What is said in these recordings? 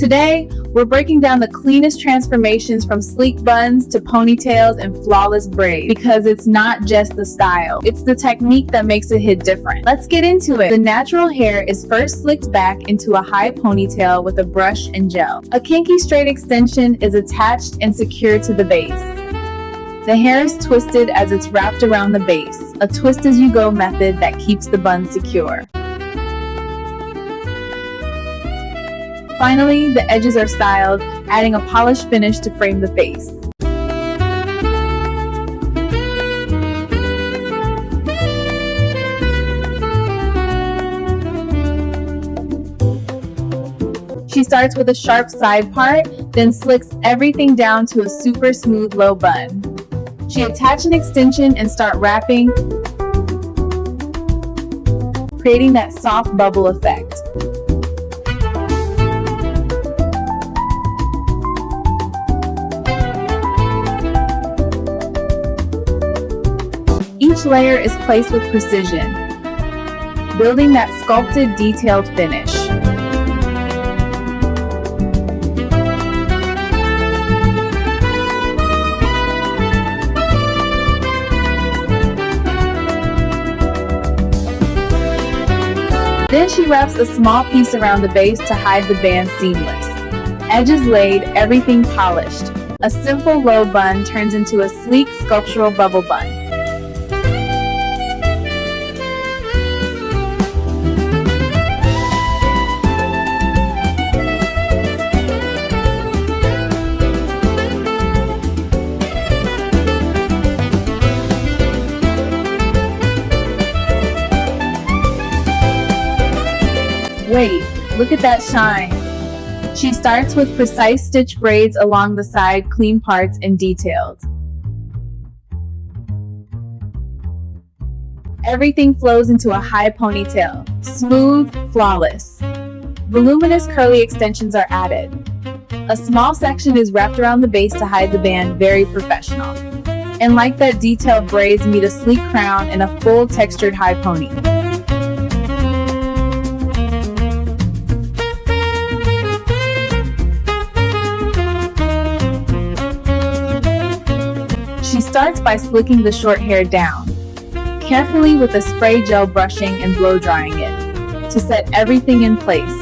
Today, we're breaking down the cleanest transformations from sleek buns to ponytails and flawless braids, because it's not just the style, it's the technique that makes it hit different. Let's get into it. The natural hair is first slicked back into a high ponytail with a brush and gel. A kinky straight extension is attached and secured to the base. The hair is twisted as it's wrapped around the base, a twist-as-you-go method that keeps the bun secure. Finally, the edges are styled, adding a polished finish to frame the face. She starts with a sharp side part, then slicks everything down to a super smooth low bun. She attach an extension and start wrapping, creating that soft bubble effect. Each layer is placed with precision, building that sculpted, detailed finish. Then she wraps a small piece around the base to hide the band seamless. Edges laid, everything polished. A simple low bun turns into a sleek sculptural bubble bun. Wait, look at that shine. She starts with precise stitch braids along the side, clean parts and detailed. Everything flows into a high ponytail, smooth, flawless. Voluminous curly extensions are added. A small section is wrapped around the base to hide the band, very professional. And like that, detailed braids meet a sleek crown and a full textured high pony. She starts by slicking the short hair down, carefully with a spray gel brushing and blow drying it, to set everything in place.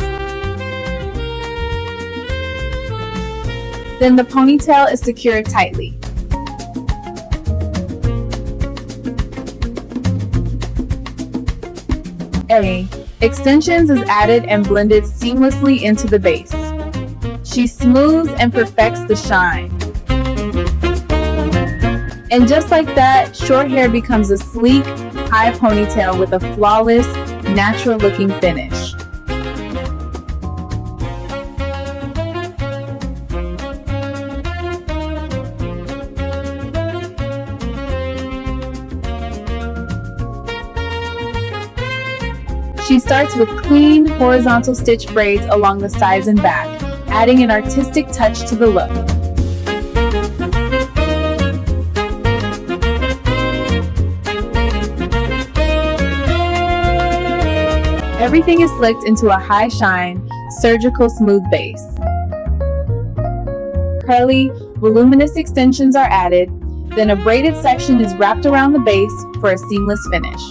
Then the ponytail is secured tightly. Extensions is added and blended seamlessly into the base. She smooths and perfects the shine. And just like that, short hair becomes a sleek, high ponytail with a flawless, natural-looking finish. She starts with clean, horizontal stitch braids along the sides and back, adding an artistic touch to the look. Everything is slicked into a high shine, surgical smooth base. Curly, voluminous extensions are added, then a braided section is wrapped around the base for a seamless finish.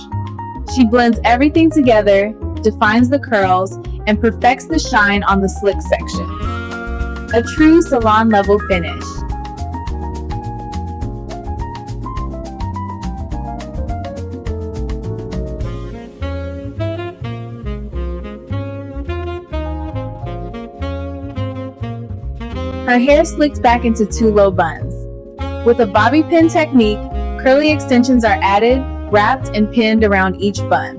She blends everything together, defines the curls, and perfects the shine on the slick sections. A true salon-level finish. Her hair slicked back into two low buns. With a bobby pin technique, curly extensions are added, wrapped and pinned around each bun.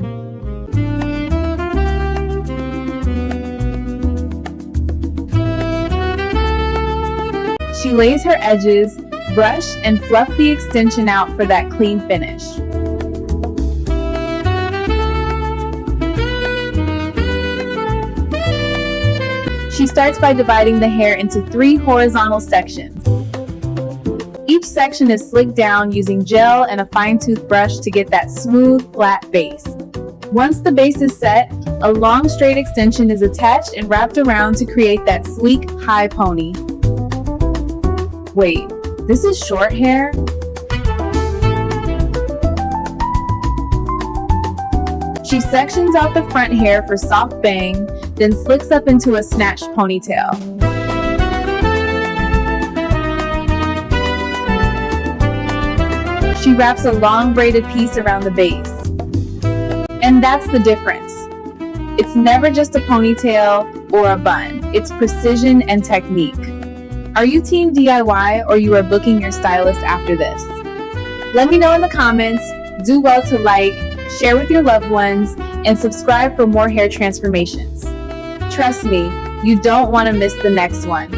She lays her edges, brush and fluff the extension out for that clean finish. She starts by dividing the hair into 3 horizontal sections. Each section is slicked down using gel and a fine-tooth brush to get that smooth, flat base. Once the base is set, A long straight extension is attached and wrapped around to create that sleek, high pony. Wait, this is short hair? She sections out the front hair for soft bang, then slicks up into a snatched ponytail. She wraps a long braided piece around the base. And that's the difference. It's never just a ponytail or a bun. It's precision and technique. Are you team DIY or you are booking your stylist after this? Let me know in the comments. Do well to like, share with your loved ones, and subscribe for more hair transformations. Trust me, you don't want to miss the next one.